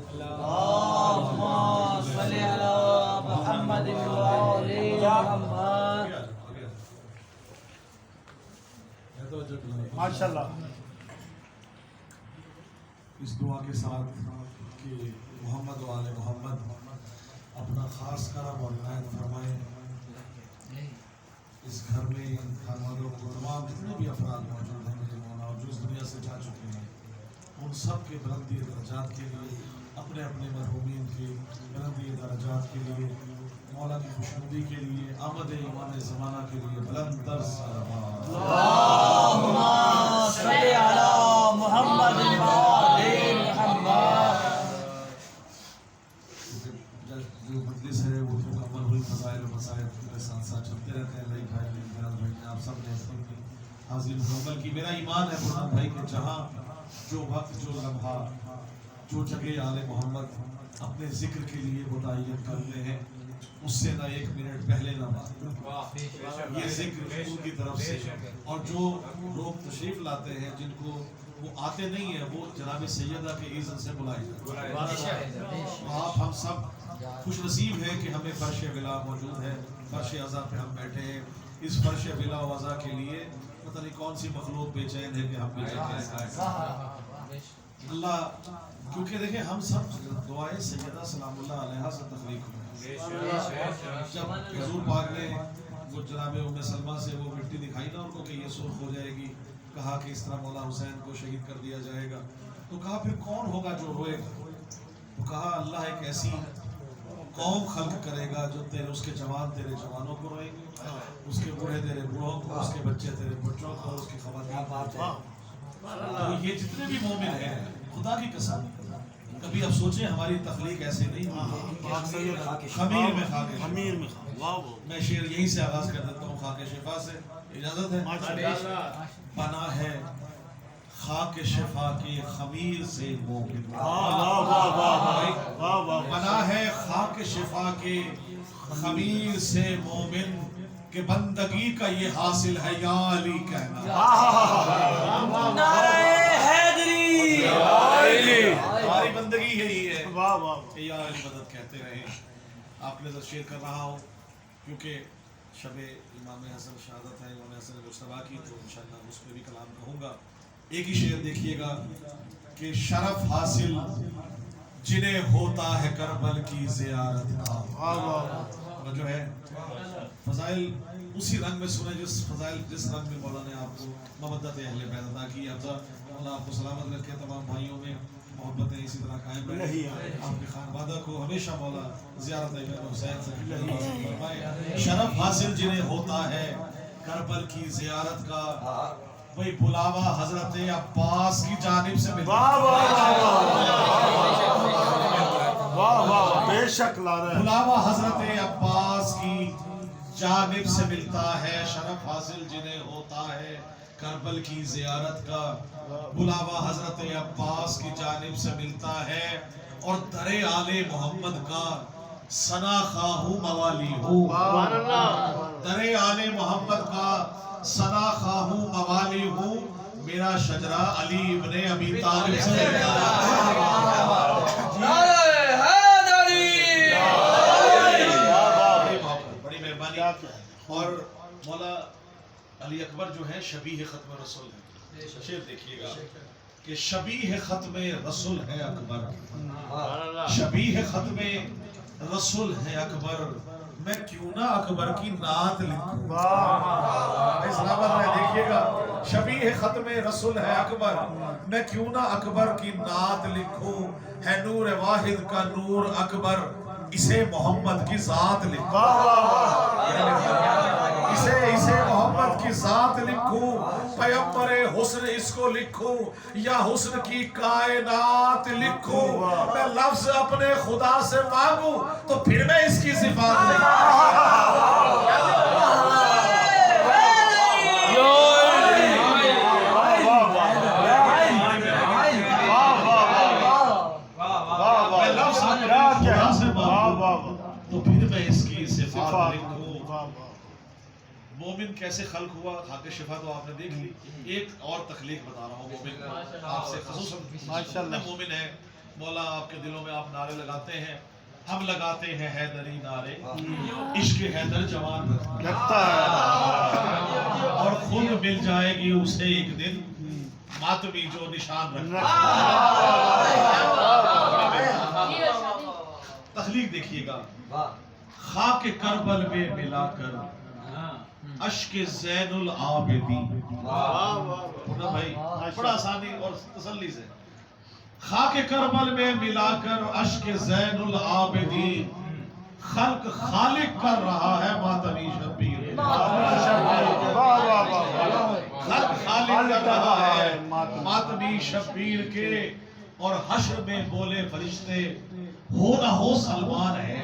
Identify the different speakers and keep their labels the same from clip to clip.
Speaker 1: اللهم صل على محمد وآل محمد.
Speaker 2: ماشاءاللہ.
Speaker 3: اس دعا کے ساتھ کہ محمد و آل محمد اپنا خاص کرم اور عنایت فرمائیں. اس گھر میں خانوادوں کو تمام جتنے بھی افراد موجود ہیں میرے مولا اور جو اس دنیا سے جا چکے ہیں ان سب کے بلندی درجات کے لیے اپنے اپنے مرحومین کے بلندی درجات کے لیے مولا کی خوشنودی کے لیے آمد ایمان زمانہ کے لیے بلند تر صلوات.
Speaker 1: اللهم صل على محمد وآل محمد.
Speaker 3: جو مجلس ہے وہ مکمل ہوئی. فضائل و مسائل کے ساتھ ساتھ چلتے رہتے ہیں. بھائی بھائی آپ سب نے حاضر مکمل کی. میرا ایمان ہے قرآن بھائی کہ جہاں جو وقت جو لمحہ جو جگہ آل محمد اپنے ذکر کے لیے متعین کرتے ہیں اس سے نہ ایک منٹ پہلے نہ بعد یہ ذکر ان کی طرف سے. اور جو لوگ تشریف لاتے ہیں جن کو وہ آتے نہیں ہیں وہ جناب سیدہ کے اذن سے بلائے جاتے ہیں. آپ ہم سب خوش نصیب ہیں کہ ہمیں فرش ولا موجود ہے. فرش عزا پہ ہم بیٹھے ہیں. اس فرش ولا و عزا کے لیے پتہ نہیں کون سی مخلوق بے چین ہے کہ ہم بے چین ہیں. اللہ کیونکہ دیکھیں ہم سب دعائیں سیدہ سلام اللہ علیہا سے تخلیق ہوئے. جب حضور پاک نے وہ جناب ام سلمہ سے وہ مٹی دکھائی نا ان کو کہ یہ سرخ ہو جائے گی, کہا کہ اس طرح مولا حسین کو شہید کر دیا جائے گا, تو کہا پھر کون ہوگا جو روئے گا؟ تو کہا اللہ ایک ایسی قوم خلق کرے گا جو اس کے جوان تیرے جوانوں کو روئیں گے, اس کے بوڑھے تیرے بوڑھوں کو, اس کے بچے تیرے بچوں کو, اس کی خواتین. تو یہ جتنے بھی مومن ہیں خدا کی قسم کبھی اب سوچیں ہماری تخلیق ایسے نہیں ہوئی. خمیر میں خاک میں شعر یہیں سے آغاز کر دیتا ہوں. خاک شفا سے اجازت ہے. بنا ہے خاک شفا کے خمیر سے مومن. بنا ہے خاک شفا کے خمیر سے مومن کہ بندگی کا یہ حاصل ہے یا علی کہنا.
Speaker 1: نعرہ حیدری.
Speaker 3: ہماری بندگی یہی ہے کہ یا علی مدد کہتے رہیں. آپ نے شعر کر رہا ہوں کیونکہ شب امام حسن شہادت ہے, امام حسن مجتبیٰ کی, تو انشاءاللہ اس پہ بھی کلام کہوں گا. ایک ہی شعر دیکھیے گا کہ شرف حاصل جنہیں ہوتا ہے کربل کی زیارت کا. جو ہے فضائل اسی رنگ میں سنیں جس رنگ میں مولا نے آپ کو مودت اہل بیت عطا کی. اللہ آپ کو سلامت رکھے, تمام بھائیوں میں محبتیں اسی طرح قائم رہیں. آپ کے خانوادہ کو ہمیشہ مولا زیارت امام حسین سے فرمائے. شرف حاصل جنہیں ہوتا ہے کربل کی زیارت کا, وہی بلاوا حضرت عباس کی جانب سے ملتا ہے.
Speaker 2: بے شک لا رہا ہے.
Speaker 3: بلاوا حضرت عباس کی جانب سے ملتا ہے. شرف حاصل جنہیں ہوتا ہے کربل کی زیارت کا, بلاوا حضرت عباس کی جانب سے ملتا ہے. اور در آل محمد کا ثنا خواہ موالی ہوں. در آل محمد کا ثنا خواہ موالی ہوں. میرا شجرہ علی ابن ابی طالب سے ملتا ہے. بڑی مہربانی. اور مولا علی اکبر جو ہے شبیہ ختم رسول ہے. شعر دیکھیے گا کہ شبیہ ختم رسول ہے اکبر, شبیہ ختم رسول ہے اکبر, میں کیوں نہ اکبر کی نعت لکھوں. سلامت میں دیکھیے گا شبیہ ختم رسول ہے اکبر, میں کیوں نہ اکبر کی نعت لکھوں. ہے نور واحد کا نور اکبر, اسے محمد کی ذات لکھوں. اسے محمد کی ذات لکھوں. پیغمبر حسن اس کو لکھوں یا حسن کی کائنات لکھوں. میں لفظ اپنے خدا سے مانگوں تو پھر میں اس کی صفات لکھوں. تو پھر میں اس کی صفات لکھوں. مومن کیسے خلق ہوا؟ خاک شفا تو آپ نے دیکھ لی. ایک اور تخلیق بتا رہا ہوں مومن کو آپ سے خصوصاً. مومن ہے مولا آپ کے دلوں میں آپ نعرے لگاتے ہیں، ہم لگاتے ہیں حیدری نعرے، عشق حیدر جوان رکھتا ہے اور خود مل جائے گی اسے ایک دن ماتمی جو نشان رکھتا ہے۔ تخلیق دیکھیے گا، خاک کربل میں ملا کر اشک زین العابدین، بھائی بڑا آسانی اور تسلی سے، خاک کربل میں ملا کر اشک زین العابدین، خلق خالق کر رہا ہے ماتمی شبیر، خلق خالق کر رہا ہے ماتمی شبیر کے، اور حشر میں بولے فرشتے ہو نہ ہو سلمان ہے،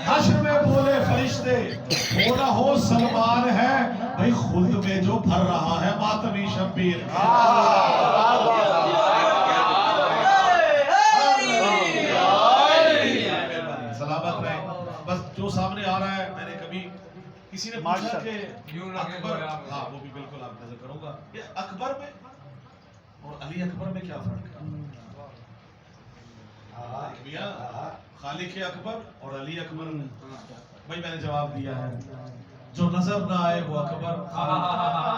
Speaker 3: حشر میں بولے فرشتے ہو نہ ہو سلمان ہے، بھئی خلد میں جو بھر رہا ہے ماتمی شبیر، سلامت رہے۔ بس جو سامنے آ رہا ہے، میں نے کبھی کسی نے پوچھا کہ اکبر، ہاں وہ بھی بالکل آپ نظر کروں گا، یہ اکبر میں اور علی اکبر میں کیا فرق ہے؟ خالق اکبر اور علی اکبر میں، بھائی میں نے جواب دیا ہے، جو نظر نہ آئے وہ اکبر،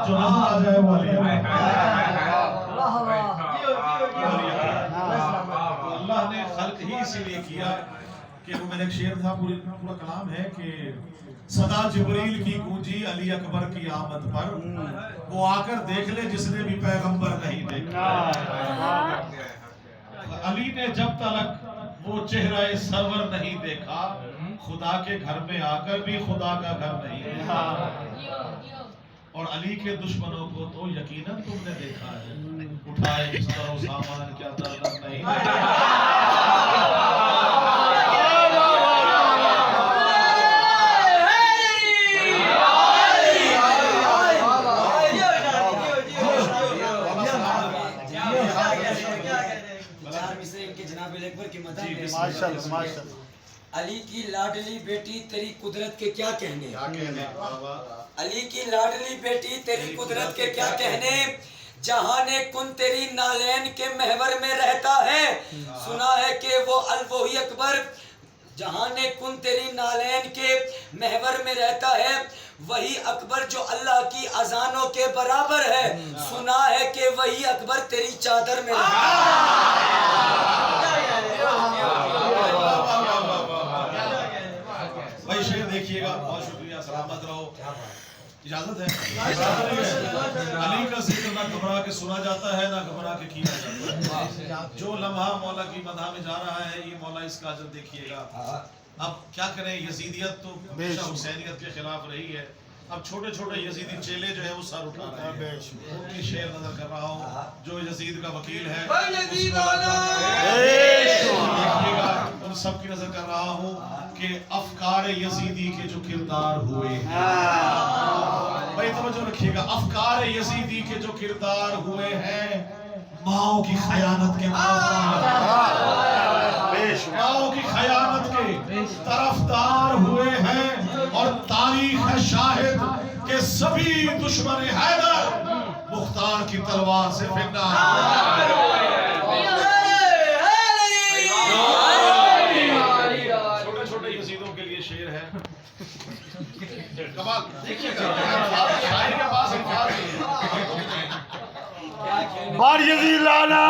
Speaker 3: جو نظر آ جائے وہ علی اکبر۔ اللہ نے خلق ہی اسی لیے کیا کہ وہ میں نے ایک شعر تھا، پورا کلام ہے کہ صدا جبریل کی گونجی علی اکبر کی آمد پر، وہ آ کر دیکھ لے جس نے بھی پیغمبر نہیں دیکھا۔ علی نے جب تلک وہ چہرہ سرور نہیں دیکھا، خدا کے گھر میں آ کر بھی خدا کا گھر نہیں دیکھا، اور علی کے دشمنوں کو تو یقیناً تم نے دیکھا ہے، اٹھائے بستر و سامان کیا در نہیں
Speaker 2: علی کی لاڈلی بیٹی تیری قدرت کے کیا کہنے، علی کی لاڈلی بیٹی تیری قدرت کے کیا کہنے، جہاں کن تیری نالین کے محور میں رہتا ہے، سنا ہے کہ وہ الوہی اکبر، جہاں کن تیری نالین کے محور میں رہتا ہے، وہی اکبر جو اللہ کی اذانوں کے برابر ہے، سنا ہے کہ وہی اکبر تیری چادر میں رہتا ہے۔
Speaker 3: بھائی شعر دیکھیے گا، بہت شکریہ، سلامت رہو، اجازت ہے؟ علی کا ذکر نہ گھبرا کے سنا جاتا ہے، نہ گھبرا کے کیا جاتا ہے، جو لمحہ مولا کی مدح میں جا رہا ہے، یہ مولا اس کا اجر دیکھیے گا۔ اب کیا کریں، یزیدیت تو ہمیشہ حسینیت کے خلاف رہی ہے، اب چھوٹے چھوٹے یزیدی چیلے جو ہے وہ سر اٹھا رہے ہیں، ان کی شعر نظر کر رہا ہوں، جو یزید کا وکیل ہے دیکھیے گا، ان سب کی نظر کر رہا ہوں کہ افکار یزیدی کے جو کردار ہوئے ہیں، بھائی توجہ رکھیے گا، افکار یزیدی کے جو کردار ہوئے ہیں، ماؤں کی خیانت کے ماؤں کی خیانت کے طرفدار ہوئے ہیں، اور تاریخ ہے شاہد کہ سبھی دشمن حیدر مختار کی تلوار سے فنا چھوٹے چھوٹے یزیدوں کے لیے شعر ہے، کمال دیکھیے گا، شاعر کے پاس الفاظ
Speaker 4: بار یزید لانا،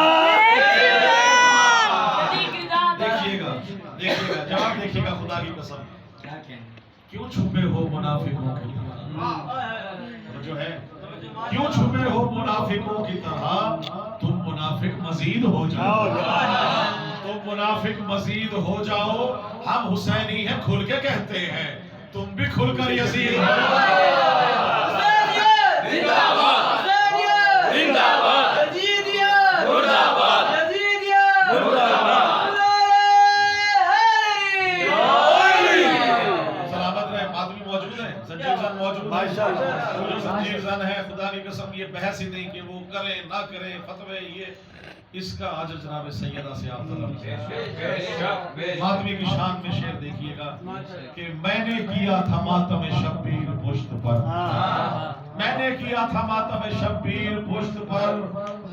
Speaker 3: دیکھیے گا جواب دیکھیے گا، خدا کی قسم، کیوں چھپے ہو منافقوں کے جو ہے، کیوں چھپے ہو منافقوں کی طرح، تم منافق مزید ہو جاؤ، تم منافق مزید ہو جاؤ، ہم حسینی ہیں کھل کے کہتے ہیں، تم بھی کھل کر یزید ہو زنجیر زن ہے، خدا کی قسم یہ بحث ہی نہیں کہ وہ کریں نہ کریں فتوے، یہ اس کا اجر جناب سیدہ سے آپ طلب۔ ماتمی کی شان میں شعر دیکھیے گا کہ میں نے کیا تھا ماتم شبیر پشت پر، میں نے کیا تھا ماتم شبیر پشت پر،